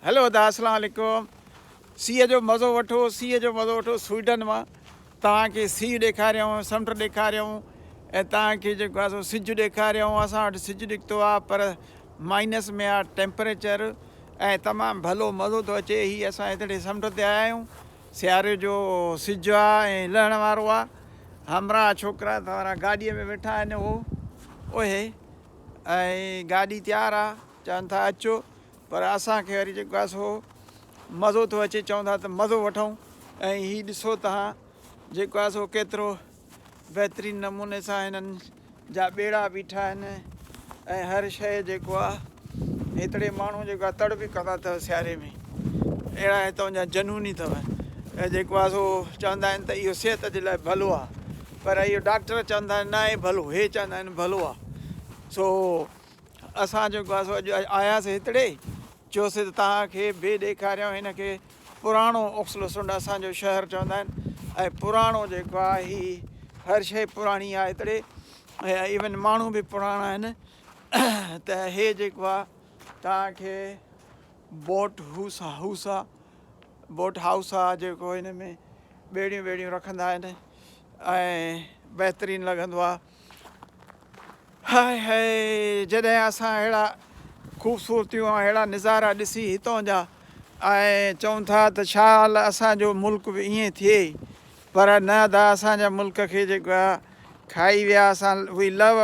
Hello अस्सलाम वालेकुम। सीअ जो मज़ो वठो स्वीडन मां। तव्हांखे सीउ ॾेखारियऊं, समुंड ॾेखारियऊं ऐं तव्हांखे जेको आहे सो सिजु ॾेखारियऊं। असां वटि सिजु निकितो आहे पर माइनस में आहे टेम्परेचर ऐं तमामु भलो मज़ो थो अचे। हीअ असां हिते समुंड ते आया आहियूं। सियारे जो सिजु आहे ऐं लहण वारो आहे। हमरा छोकिरा तव्हां गाॾीअ में वेठा आहिनि उहे ऐं गाॾी तयारु आहे, चवनि था अचो, पर असांखे वरी जेको आहे सो मज़ो थो अचे, चवंदा त मज़ो वठूं। ऐं हीअ ॾिसो तव्हां जेको आहे सो केतिरो बहितरीनु नमूने सां हिननि जा ॿेड़ा बीठा आहिनि ऐं हर शइ जेको आहे हिकिड़े माण्हू जेको आहे तड़ बि कंदा अथव सियारे में। अहिड़ा हितां जा जनूनी अथव ऐं जेको आहे सो चवंदा आहिनि त इहो सिहत जे लाइ भलो आहे, पर इहो डॉक्टर चवंदा आहिनि न आहे भलो, हे चवंदा आहिनि भलो आहे। सो असां जेको आहे सो अॼु आयासीं हिकिड़े, चयोसीं त तव्हांखे ॿिए ॾेखारियऊं हिनखे पुराणो ओक्सलोसुंड असांजो शहर चवंदा आहिनि ऐं पुराणो जेको आहे हीअ हर शइ पुराणी आहे हिकिड़े ऐं इवन माण्हू बि पुराणा आहिनि। त हे जेको आहे तव्हांखे बोट हाउस आहे जेको हिन में ॿेड़ियूं ॿेड़ियूं रखंदा आहिनि ऐं बहितरीनु लॻंदो आहे। हाय हाय, जॾहिं असां अहिड़ा ख़ूबसूरतियूं अहिड़ा नज़ारा ॾिसी हितां जा ऐं चऊं था त छा असांजो मुल्क बि ईअं थिए, पर न त असांजा मुल्क खे जेको आहे खाई विया। असां वी लव